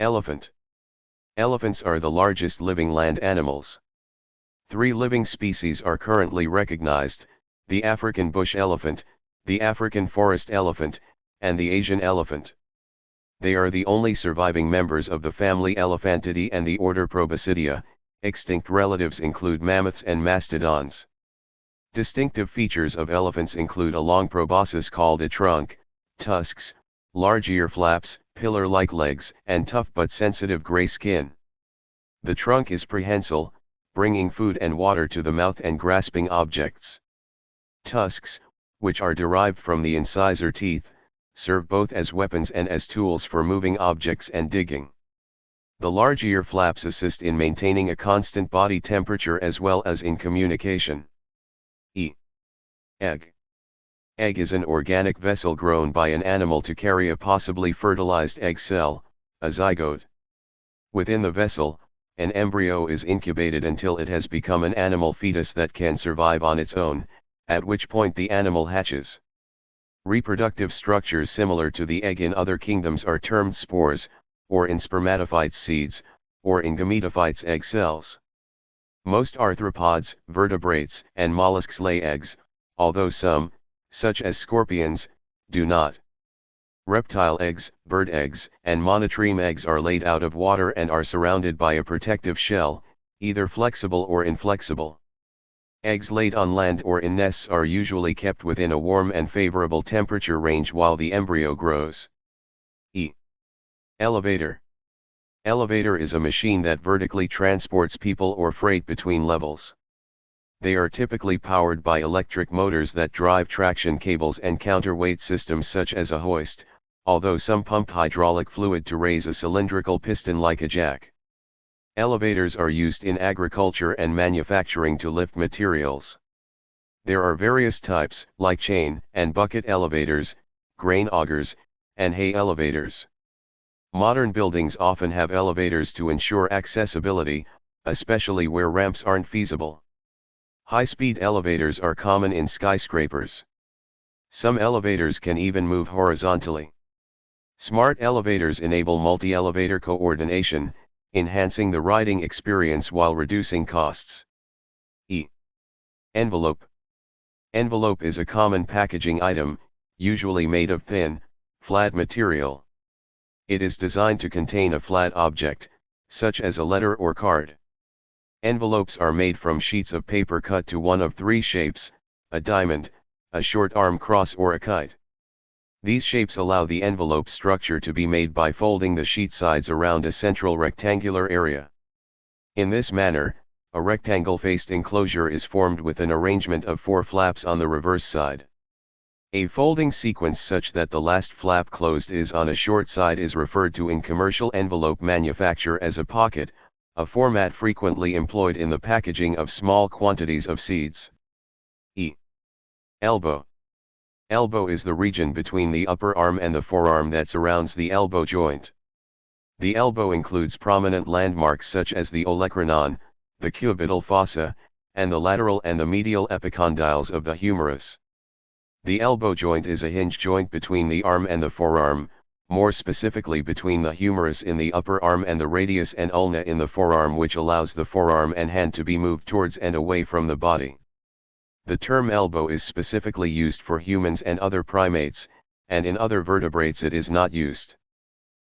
Elephant. Elephants are the largest living land animals. 3 living species are currently recognized: the African bush elephant, the African forest elephant, and the Asian elephant. They are the only surviving members of the family Elephantidae and the order Proboscidea. Extinct relatives include mammoths and mastodons. Distinctive features of elephants include a long proboscis called a trunk, tusks, large ear flaps, pillar-like legs, and tough but sensitive gray skin. The trunk is prehensile, bringing food and water to the mouth and grasping objects. Tusks, which are derived from the incisor teeth, serve both as weapons and as tools for moving objects and digging. The large ear flaps assist in maintaining a constant body temperature as well as in communication. Egg. Egg is an organic vessel grown by an animal to carry a possibly fertilized egg cell, a zygote. Within the vessel, an embryo is incubated until it has become an animal fetus that can survive on its own, at which point the animal hatches. Reproductive structures similar to the egg in other kingdoms are termed spores, or in spermatophytes seeds, or in gametophytes egg cells. Most arthropods, vertebrates, and mollusks lay eggs, although some, such as scorpions, do not. Reptile eggs, bird eggs, and monotreme eggs are laid out of water and are surrounded by a protective shell, either flexible or inflexible. Eggs laid on land or in nests are usually kept within a warm and favorable temperature range while the embryo grows. Elevator. Elevator is a machine that vertically transports people or freight between levels. They are typically powered by electric motors that drive traction cables and counterweight systems such as a hoist, although some pump hydraulic fluid to raise a cylindrical piston like a jack. Elevators are used in agriculture and manufacturing to lift materials. There are various types, like chain and bucket elevators, grain augers, and hay elevators. Modern buildings often have elevators to ensure accessibility, especially where ramps aren't feasible. High-speed elevators are common in skyscrapers. Some elevators can even move horizontally. Smart elevators enable multi-elevator coordination, enhancing the riding experience while reducing costs. Envelope. Envelope is a common packaging item, usually made of thin, flat material. It is designed to contain a flat object, such as a letter or card. Envelopes are made from sheets of paper cut to one of 3 shapes: a diamond, a short arm cross, or a kite. These shapes allow the envelope structure to be made by folding the sheet sides around a central rectangular area. In this manner, a rectangle-faced enclosure is formed with an arrangement of 4 flaps on the reverse side. A folding sequence such that the last flap closed is on a short side is referred to in commercial envelope manufacture as a pocket, a format frequently employed in the packaging of small quantities of seeds. Elbow. Elbow is the region between the upper arm and the forearm that surrounds the elbow joint. The elbow includes prominent landmarks such as the olecranon, the cubital fossa, and the lateral and the medial epicondyles of the humerus. The elbow joint is a hinge joint between the arm and the forearm, more specifically between the humerus in the upper arm and the radius and ulna in the forearm, which allows the forearm and hand to be moved towards and away from the body. The term elbow is specifically used for humans and other primates, and in other vertebrates it is not used.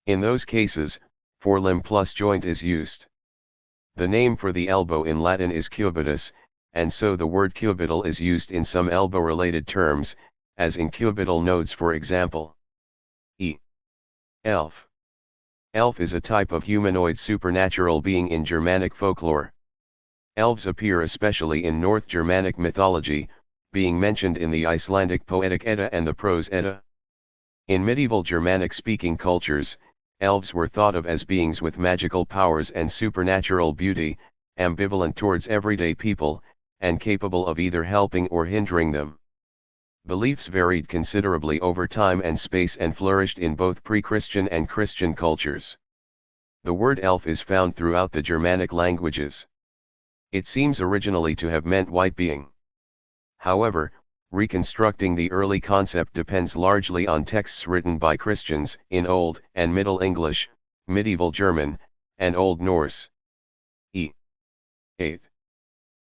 In those cases, forelimb plus joint is used. The name for the elbow in Latin is cubitus, and so the word cubital is used in some elbow-related terms, as in cubital nodes, for example. Elf. Elf is a type of humanoid supernatural being in Germanic folklore. Elves appear especially in North Germanic mythology, being mentioned in the Icelandic Poetic Edda and the Prose Edda. In medieval Germanic-speaking cultures, elves were thought of as beings with magical powers and supernatural beauty, ambivalent towards everyday people, and capable of either helping or hindering them. Beliefs varied considerably over time and space and flourished in both pre-Christian and Christian cultures. The word elf is found throughout the Germanic languages. It seems originally to have meant white being. However, reconstructing the early concept depends largely on texts written by Christians in Old and Middle English, Medieval German, and Old Norse. 8.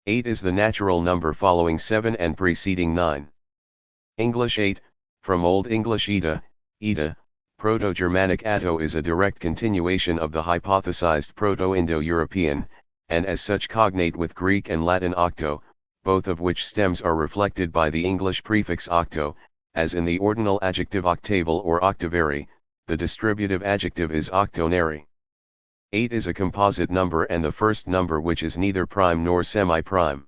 8 is the natural number following 7 and preceding 9. English 8, from Old English Ida, Ida, Proto-Germanic atto is a direct continuation of the hypothesized Proto-Indo-European, and as such cognate with Greek and Latin octo, both of which stems are reflected by the English prefix octo, as in the ordinal adjective octaval or octavary, the distributive adjective is octonary. 8 is a composite number and the first number which is neither prime nor semi-prime.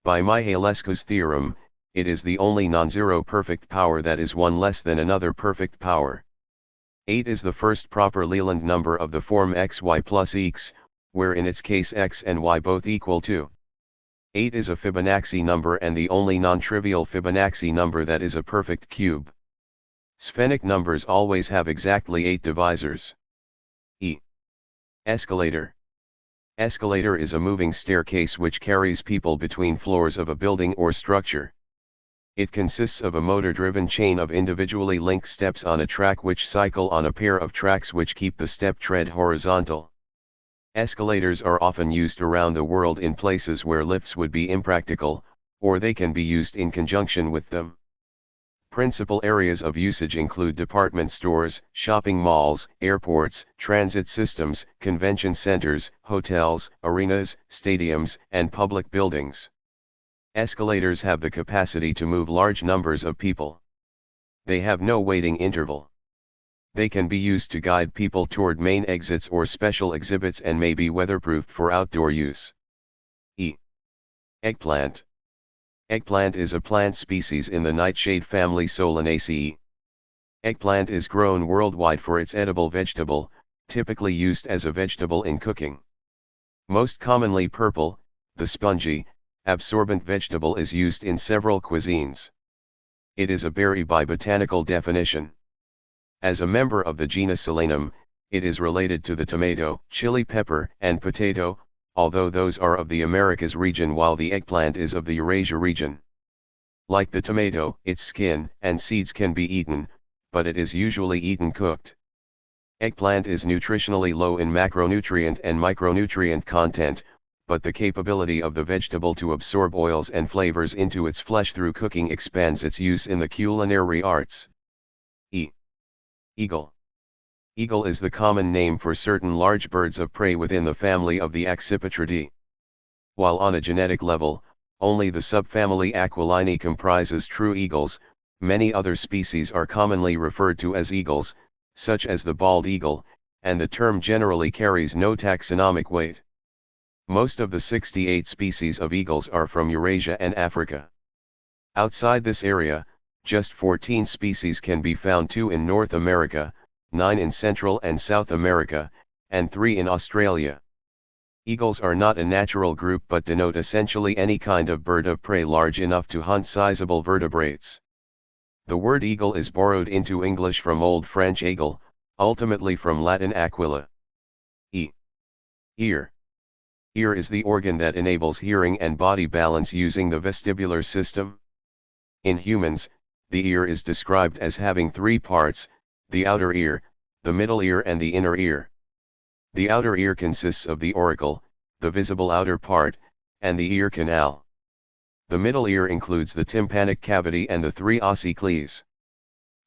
By Mihalescu's theorem, it is the only non-zero perfect power that is one less than another perfect power. 8 is the first proper Leland number of the form xy plus x, where in its case x and y both equal to. 8 is a Fibonacci number and the only non-trivial Fibonacci number that is a perfect cube. Sphenic numbers always have exactly 8 divisors. Escalator. Escalator is a moving staircase which carries people between floors of a building or structure. It consists of a motor-driven chain of individually linked steps on a track which cycle on a pair of tracks which keep the step tread horizontal. Escalators are often used around the world in places where lifts would be impractical, or they can be used in conjunction with them. Principal areas of usage include department stores, shopping malls, airports, transit systems, convention centers, hotels, arenas, stadiums, and public buildings. Escalators have the capacity to move large numbers of people. They have no waiting interval. They can be used to guide people toward main exits or special exhibits and may be weatherproofed for outdoor use. Eggplant. Eggplant is a plant species in the nightshade family Solanaceae. Eggplant is grown worldwide for its edible vegetable, typically used as a vegetable in cooking. Most commonly purple, the spongy, absorbent vegetable is used in several cuisines. It is a berry by botanical definition. As a member of the genus Solanum, it is related to the tomato, chili pepper, and potato, although those are of the Americas region while the eggplant is of the Eurasia region. Like the tomato, its skin and seeds can be eaten, but it is usually eaten cooked. Eggplant is nutritionally low in macronutrient and micronutrient content, but the capability of the vegetable to absorb oils and flavors into its flesh through cooking expands its use in the culinary arts. Eagle. Eagle is the common name for certain large birds of prey within the family of the Accipitridae. While on a genetic level, only the subfamily Aquilini comprises true eagles, many other species are commonly referred to as eagles, such as the bald eagle, and the term generally carries no taxonomic weight. Most of the 68 species of eagles are from Eurasia and Africa. Outside this area, just 14 species can be found, 2 in North America, 9 in Central and South America, and 3 in Australia. Eagles are not a natural group but denote essentially any kind of bird of prey large enough to hunt sizable vertebrates. The word eagle is borrowed into English from Old French aigle, ultimately from Latin aquila. Ear. Ear is the organ that enables hearing and body balance using the vestibular system. In humans, the ear is described as having 3 parts, the outer ear, the middle ear and the inner ear. The outer ear consists of the auricle, the visible outer part, and the ear canal. The middle ear includes the tympanic cavity and the 3 ossicles.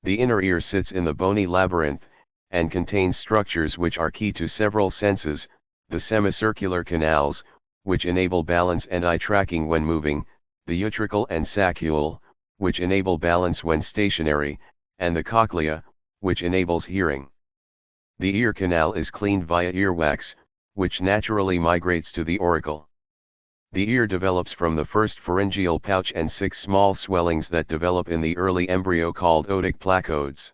The inner ear sits in the bony labyrinth, and contains structures which are key to several senses, the semicircular canals, which enable balance and eye tracking when moving, the utricle and saccule, which enable balance when stationary, and the cochlea, which enables hearing. The ear canal is cleaned via earwax, which naturally migrates to the auricle. The ear develops from the first pharyngeal pouch and 6 small swellings that develop in the early embryo called otic placodes.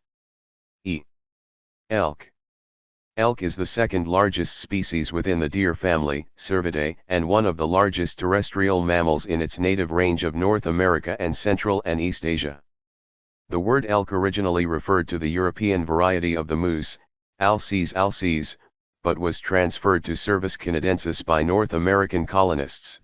Elk. Elk is the second largest species within the deer family, Cervidae, and one of the largest terrestrial mammals in its native range of North America and Central and East Asia. The word elk originally referred to the European variety of the moose, Alces alces, but was transferred to Cervus canadensis by North American colonists.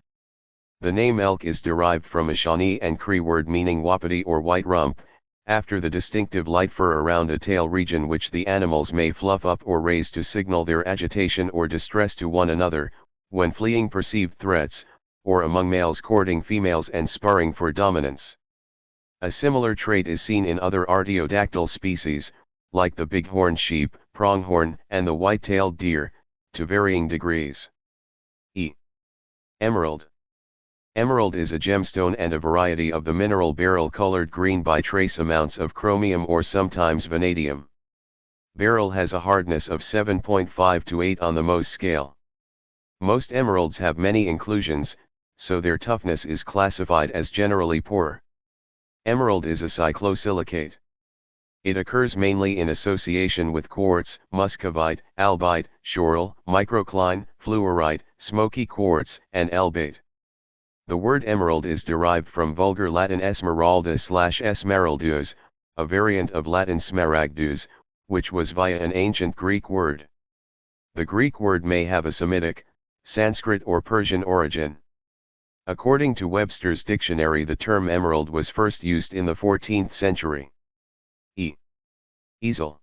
The name elk is derived from a Shawnee and Cree word meaning wapiti or white rump, After the distinctive light fur around the tail region, which the animals may fluff up or raise to signal their agitation or distress to one another, when fleeing perceived threats, or among males courting females and sparring for dominance. A similar trait is seen in other artiodactyl species, like the bighorn sheep, pronghorn, and the white-tailed deer, to varying degrees. Emerald. Emerald is a gemstone and a variety of the mineral beryl colored green by trace amounts of chromium or sometimes vanadium. Beryl has a hardness of 7.5 to 8 on the Mohs scale. Most emeralds have many inclusions, so their toughness is classified as generally poor. Emerald is a cyclosilicate. It occurs mainly in association with quartz, muscovite, albite, schorl, microcline, fluorite, smoky quartz, and albate. The word emerald is derived from Vulgar Latin esmeralda/esmeraldus, a variant of Latin smaragdus, which was via an ancient Greek word. The Greek word may have a Semitic, Sanskrit or Persian origin. According to Webster's dictionary, the term emerald was first used in the 14th century. Easel.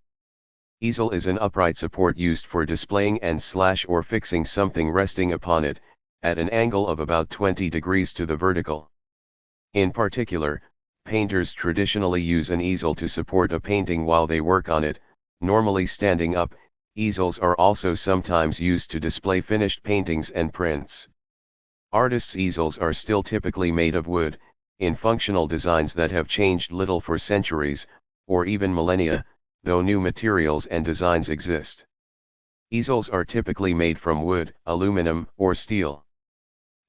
Easel is an upright support used for displaying and or fixing something resting upon it, at an angle of about 20 degrees to the vertical. In particular, painters traditionally use an easel to support a painting while they work on it, normally standing up. Easels are also sometimes used to display finished paintings and prints. Artists' easels are still typically made of wood, in functional designs that have changed little for centuries, or even millennia, though new materials and designs exist. Easels are typically made from wood, aluminum, or steel.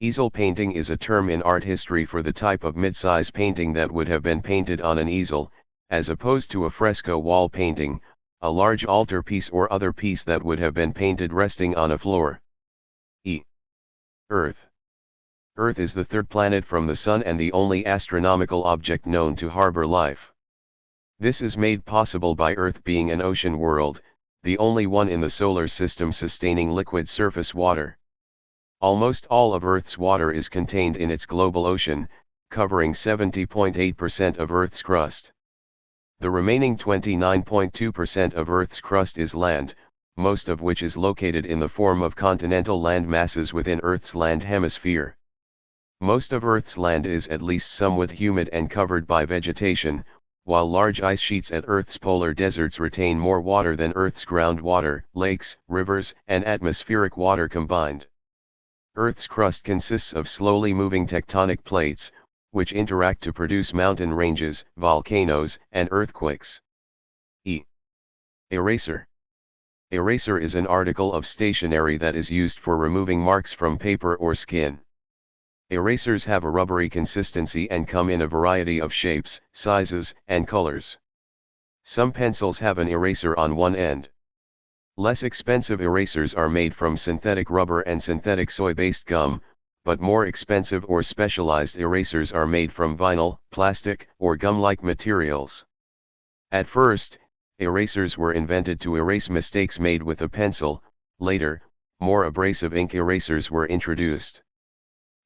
Easel painting is a term in art history for the type of mid-size painting that would have been painted on an easel, as opposed to a fresco wall painting, a large altarpiece or other piece that would have been painted resting on a floor. Earth. Earth is the third planet from the Sun and the only astronomical object known to harbor life. This is made possible by Earth being an ocean world, the only one in the solar system sustaining liquid surface water. Almost all of Earth's water is contained in its global ocean, covering 70.8% of Earth's crust. The remaining 29.2% of Earth's crust is land, most of which is located in the form of continental land masses within Earth's land hemisphere. Most of Earth's land is at least somewhat humid and covered by vegetation, while large ice sheets at Earth's polar deserts retain more water than Earth's groundwater, lakes, rivers, and atmospheric water combined. Earth's crust consists of slowly moving tectonic plates, which interact to produce mountain ranges, volcanoes, and earthquakes. Eraser. Eraser is an article of stationery that is used for removing marks from paper or skin. Erasers have a rubbery consistency and come in a variety of shapes, sizes, and colors. Some pencils have an eraser on one end. Less expensive erasers are made from synthetic rubber and synthetic soy-based gum, but more expensive or specialized erasers are made from vinyl, plastic, or gum-like materials. At first, erasers were invented to erase mistakes made with a pencil. Later, more abrasive ink erasers were introduced.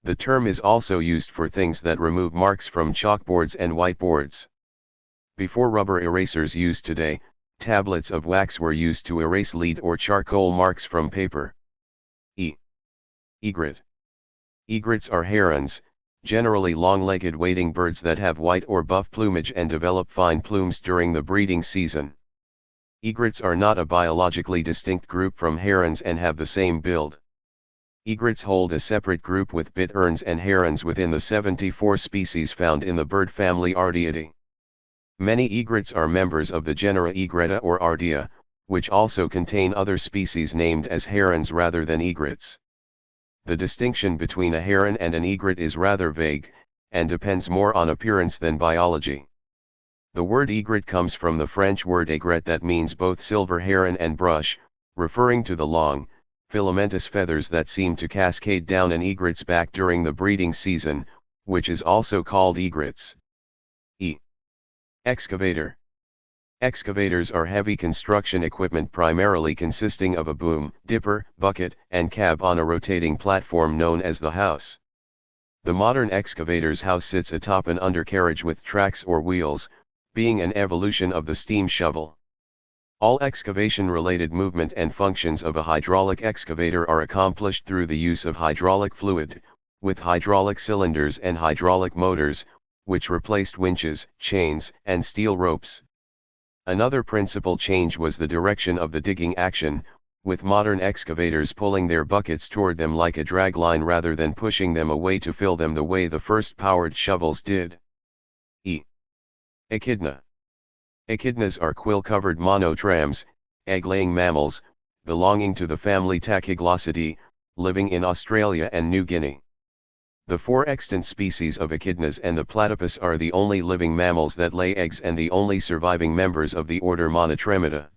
The term is also used for things that remove marks from chalkboards and whiteboards. Before rubber erasers used today, tablets of wax were used to erase lead or charcoal marks from paper. Egret. Egrets are herons, generally long-legged wading birds that have white or buff plumage and develop fine plumes during the breeding season. Egrets are not a biologically distinct group from herons and have the same build. Egrets hold a separate group with bitterns and herons within the 74 species found in the bird family Ardiidae. Many egrets are members of the genera Egretta or Ardea, which also contain other species named as herons rather than egrets. The distinction between a heron and an egret is rather vague, and depends more on appearance than biology. The word egret comes from the French word aigrette that means both silver heron and brush, referring to the long, filamentous feathers that seem to cascade down an egret's back during the breeding season, which is also called egrets. Excavator. Excavators are heavy construction equipment primarily consisting of a boom, dipper, bucket, and cab on a rotating platform known as the house. The modern excavator's house sits atop an undercarriage with tracks or wheels, being an evolution of the steam shovel. All excavation-related movement and functions of a hydraulic excavator are accomplished through the use of hydraulic fluid, with hydraulic cylinders and hydraulic motors, which replaced winches, chains, and steel ropes. Another principal change was the direction of the digging action, with modern excavators pulling their buckets toward them like a dragline rather than pushing them away to fill them the way the first powered shovels did. Echidna. Echidnas are quill-covered monotrams, egg-laying mammals, belonging to the family Tachyglossidae, living in Australia and New Guinea. The 4 extant species of echidnas and the platypus are the only living mammals that lay eggs and the only surviving members of the order Monotremata.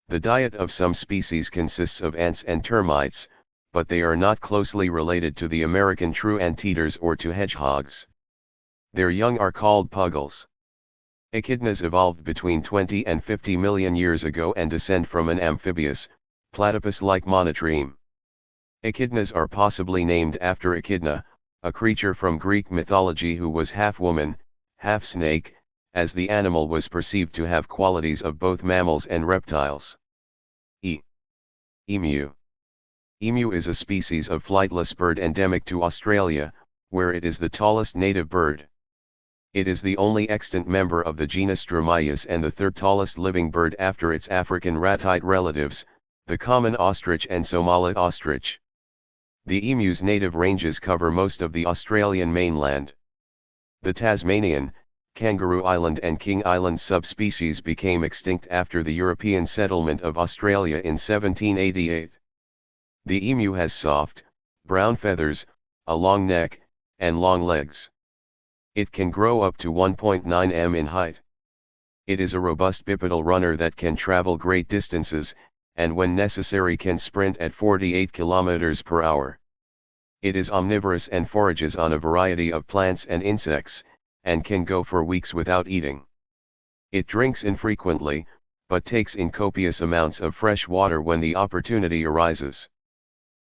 The diet of some species consists of ants and termites, but they are not closely related to the American true anteaters or to hedgehogs. Their young are called puggles. Echidnas evolved between 20 and 50 million years ago and descend from an amphibious, platypus-like monotreme. Echidnas are possibly named after Echidna, a creature from Greek mythology who was half woman, half snake, as the animal was perceived to have qualities of both mammals and reptiles. Emu. Emu is a species of flightless bird endemic to Australia, where it is the tallest native bird. It is the only extant member of the genus Dromaeus and the third tallest living bird after its African ratite relatives, the common ostrich and Somali ostrich. The emu's native ranges cover most of the Australian mainland. The Tasmanian, Kangaroo Island and King Island subspecies became extinct after the European settlement of Australia in 1788. The emu has soft, brown feathers, a long neck, and long legs. It can grow up to 1.9 m in height. It is a robust bipedal runner that can travel great distances, and when necessary can sprint at 48 km per hour. It is omnivorous and forages on a variety of plants and insects, and can go for weeks without eating. It drinks infrequently, but takes in copious amounts of fresh water when the opportunity arises.